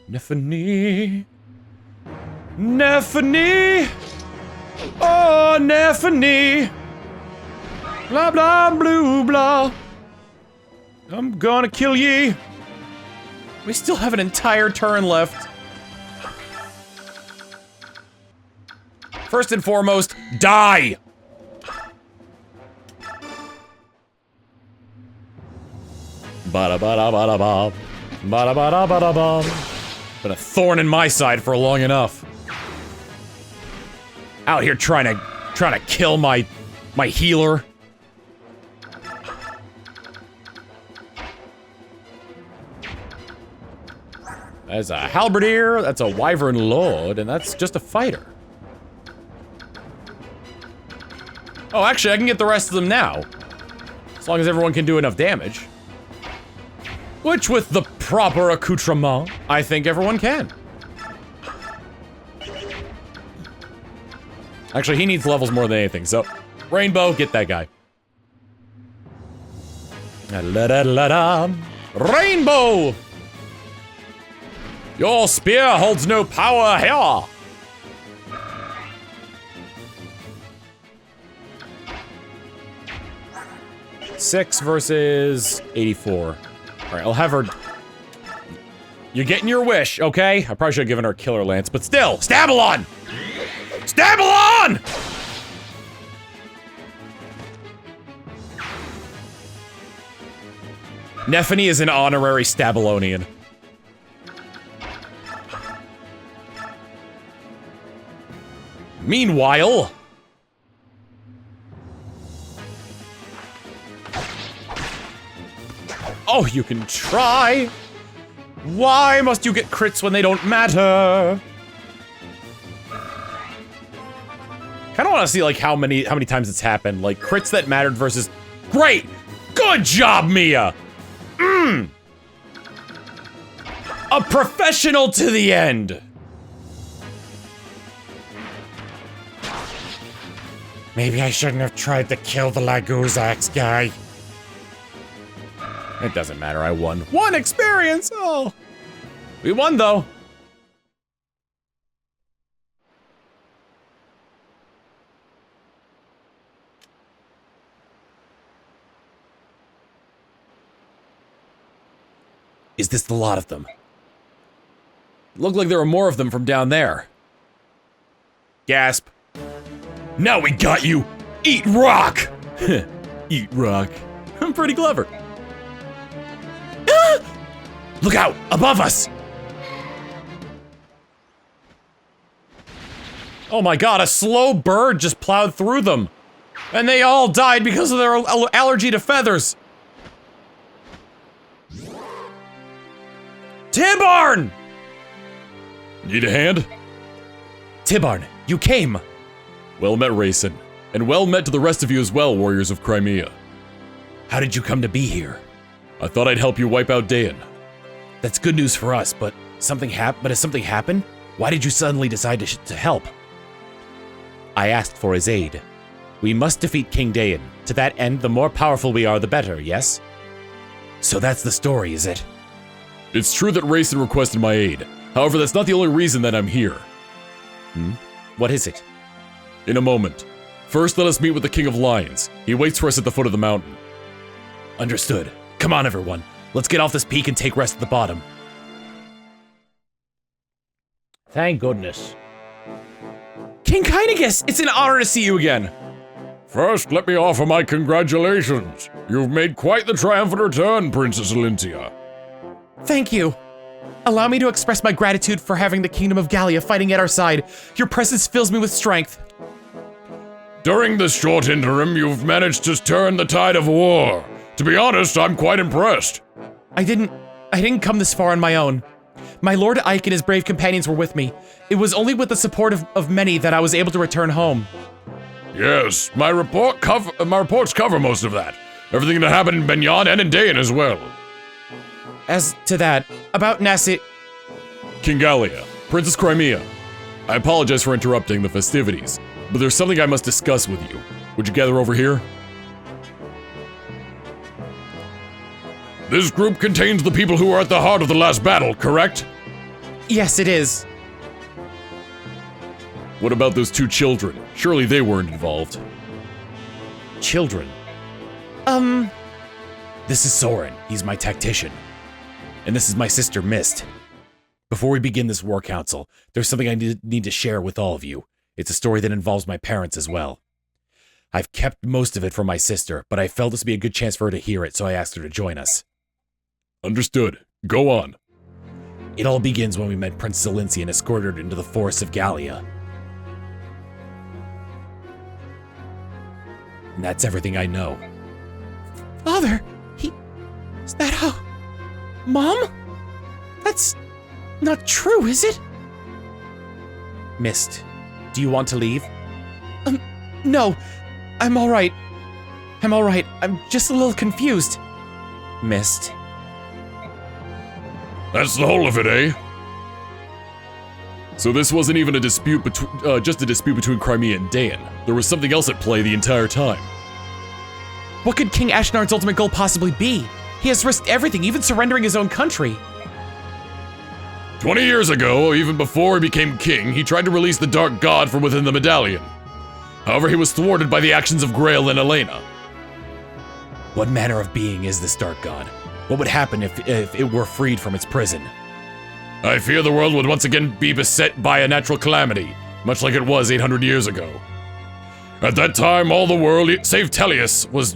Nephany. Nephany. Oh, Nephany. Blah, blah, blue, blah. I'm gonna kill ye. We still have an entire turn left. First and foremost, die! Bada-bada-bada-bob. Bada-bada-bada-bob. Been a thorn in my side for long enough. Out here trying to kill my healer. That's a halberdier, that's a wyvern lord, and that's just a fighter. Oh, actually, I can get the rest of them now. As long as everyone can do enough damage. Which, with the proper accoutrement, I think everyone can. Actually, he needs levels more than anything, so... Rainbow, get that guy. La-da-la-da. Rainbow! Your spear holds no power here! 6 versus 84. Alright, I'll have her... You're getting your wish, okay? I probably should have given her a killer lance, but still! Stabalon! Stabalon! Nephany is an honorary Stabalonian. Meanwhile... Oh, you can try! Why must you get crits when they don't matter? Kinda wanna see, like, how many times it's happened. Like, crits that mattered versus... Great! Good job, Mia! Mmm! A professional to the end! Maybe I shouldn't have tried to kill the Laguzax guy. It doesn't matter, I won. 1 experience! Oh! We won, though. Is this the lot of them? It looked like there were more of them from down there. Gasp. Now we got you! Eat rock! Eat rock. I'm pretty clever. Look out! Above us! Oh my god, a slow bird just plowed through them. And they all died because of their allergy to feathers. Tibarn! Need a hand? Tibarn, you came. Well met, Rayson. And well met to the rest of you as well, warriors of Crimea. How did you come to be here? I thought I'd help you wipe out Daein. That's good news for us, but has something happened? Why did you suddenly decide to help? I asked for his aid. We must defeat King Daein. To that end, the more powerful we are, the better, yes? So that's the story, is it? It's true that Rayson requested my aid. However, that's not the only reason that I'm here. What is it? In a moment. First, let us meet with the King of Lions. He waits for us at the foot of the mountain. Understood. Come on, everyone. Let's get off this peak and take rest at the bottom. Thank goodness. King Kynegus, it's an honor to see you again. First, let me offer my congratulations. You've made quite the triumphant return, Princess Alintia. Thank you. Allow me to express my gratitude for having the Kingdom of Gallia fighting at our side. Your presence fills me with strength. During this short interim, you've managed to turn the tide of war. To be honest, I'm quite impressed. I didn't come this far on my own. My Lord Ike and his brave companions were with me. It was only with the support of many that I was able to return home. Yes, my reports cover most of that. Everything that happened in Benyan and in Daein as well. As to that, about Nassit... King Gallia, Princess Crimea. I apologize for interrupting the festivities, but there's something I must discuss with you. Would you gather over here? This group contains the people who are at the heart of the last battle, correct? Yes, it is. What about those two children? Surely they weren't involved. Children? This is Soren. He's my tactician. And this is my sister, Mist. Before we begin this war council, there's something I need to share with all of you. It's a story that involves my parents as well. I've kept most of it from my sister, but I felt this would be a good chance for her to hear it, so I asked her to join us. Understood. Go on. It all begins when we met Princess Alintia and escorted her into the forests of Gallia. And that's everything I know. Father, is that how... Mom? That's not true, is it? Mist, do you want to leave? No. I'm alright. I'm just a little confused. Mist. That's the whole of it, eh? So this wasn't even a dispute just a dispute between Crimea and Daein. There was something else at play the entire time. What could King Ashnard's ultimate goal possibly be? He has risked everything, even surrendering his own country. 20 years ago, even before he became king, he tried to release the Dark God from within the medallion. However, he was thwarted by the actions of Grail and Elena. What manner of being is this Dark God? What would happen if it were freed from its prison? I fear the world would once again be beset by a natural calamity, much like it was 800 years ago. At that time, all the world, save Tellius, was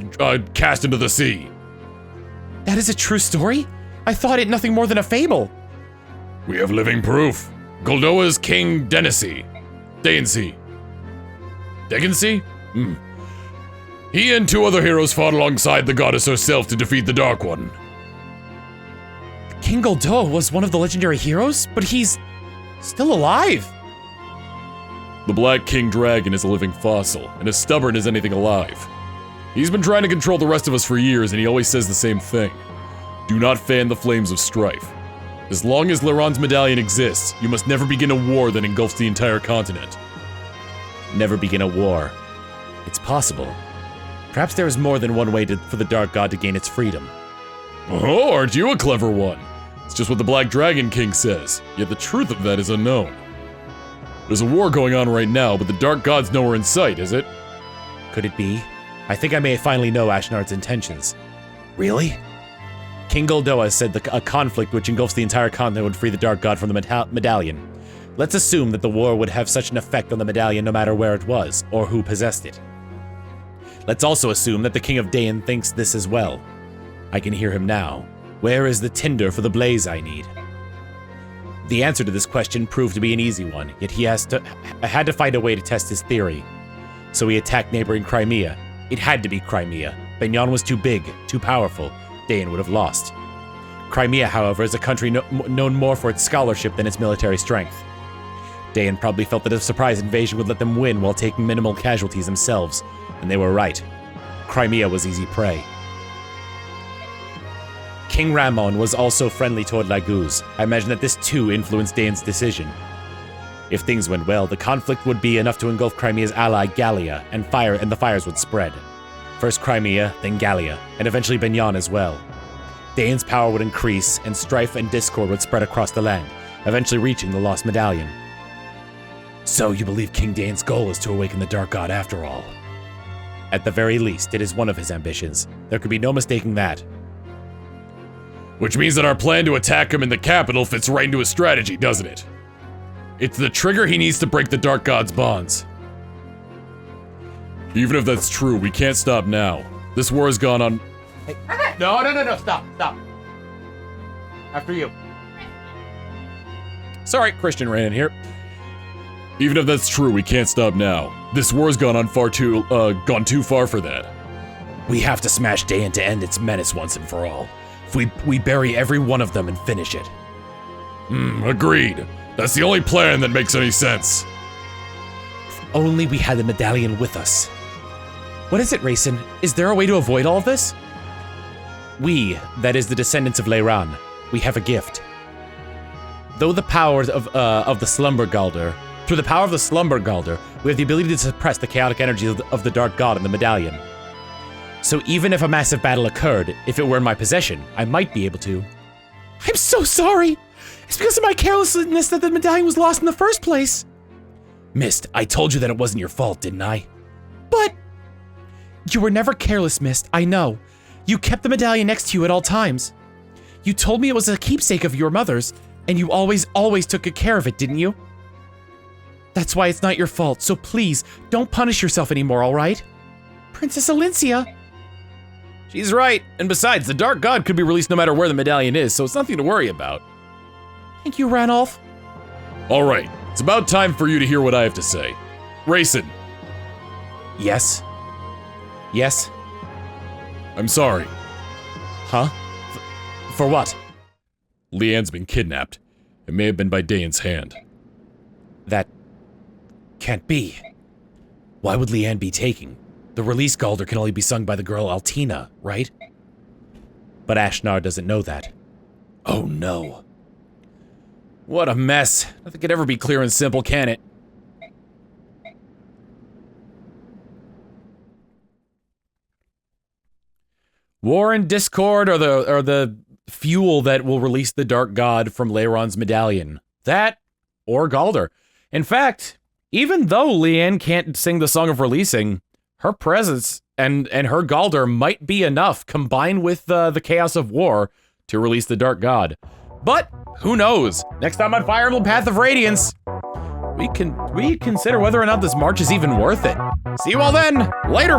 cast into the sea. That is a true story? I thought it nothing more than a fable. We have living proof. Goldoa's king Denisi. Daein. He and two other heroes fought alongside the goddess herself to defeat the Dark One. King Goldoa was one of the legendary heroes, but he's still alive. The Black King Dragon is a living fossil, and as stubborn as anything alive. He's been trying to control the rest of us for years, and he always says the same thing. Do not fan the flames of strife. As long as Laron's medallion exists, you must never begin a war that engulfs the entire continent. Never begin a war. It's possible. Perhaps there is more than one way for the Dark God to gain its freedom. Oh, aren't you a clever one? It's just what the Black Dragon King says, yet the truth of that is unknown. There's a war going on right now, but the Dark God's nowhere in sight, is it? Could it be? I think I may finally know Ashnard's intentions. Really? King Goldoa said a conflict which engulfs the entire continent would free the Dark God from the medallion. Let's assume that the war would have such an effect on the medallion no matter where it was, or who possessed it. Let's also assume that the King of Daein thinks this as well. I can hear him now. Where is the tinder for the blaze I need? The answer to this question proved to be an easy one, yet he had to find a way to test his theory. So he attacked neighboring Crimea. It had to be Crimea. Benyon was too big, too powerful. Daein would have lost. Crimea, however, is a country known more for its scholarship than its military strength. Daein probably felt that a surprise invasion would let them win while taking minimal casualties themselves, and they were right. Crimea was easy prey. King Ramon was also friendly toward Laguz. I imagine that this too influenced Daein's decision. If things went well, the conflict would be enough to engulf Crimea's ally Gallia, and the fires would spread. First Crimea, then Gallia, and eventually Benyon as well. Daein's power would increase, and strife and discord would spread across the land, eventually reaching the lost medallion. So you believe King Daein's goal is to awaken the Dark God after all? At the very least, it is one of his ambitions. There could be no mistaking that. Which means that our plan to attack him in the capital fits right into his strategy, doesn't it? It's the trigger he needs to break the Dark God's bonds. Even if that's true, we can't stop now. This war has gone on... Hey. No, stop. After you. Sorry, Christian ran in here. Even if that's true, we can't stop now. This war has gone too far for that. We have to smash Daein to end its menace once and for all. If we bury every one of them and finish it. Agreed. That's the only plan that makes any sense. If only we had the medallion with us. What is it, Rayson? Is there a way to avoid all of this? We, that is the descendants of Leiran, we have a gift. Through the power of the Slumber Galder, we have the ability to suppress the chaotic energy of the Dark God in the medallion. So even if a massive battle occurred, if it were in my possession, I might be able to. I'm so sorry. It's because of my carelessness that the medallion was lost in the first place. Mist, I told you that it wasn't your fault, didn't I? But... You were never careless, Mist, I know. You kept the medallion next to you at all times. You told me it was a keepsake of your mother's, and you always took good care of it, didn't you? That's why it's not your fault, so please, don't punish yourself anymore, alright? Princess Alincia... She's right, and besides, the Dark God could be released no matter where the medallion is, so it's nothing to worry about. Thank you, Ranulf. Alright, it's about time for you to hear what I have to say. Rayson. Yes? Yes? I'm sorry. Huh? For what? Leanne's been kidnapped. It may have been by Daein's hand. That... can't be. Why would Leanne be taking? The release Galder can only be sung by the girl Altina, right? But Ashnar doesn't know that. Oh no. What a mess. Nothing could ever be clear and simple, can it? War and discord are the fuel that will release the Dark God from Leiron's medallion. That, or Galder. In fact, even though Leanne can't sing the Song of Releasing, her presence and her Galder might be enough, combined with the chaos of war, to release the Dark God. But who knows? Next time on Fire Emblem Path of Radiance, we consider whether or not this march is even worth it. See you all then. Later.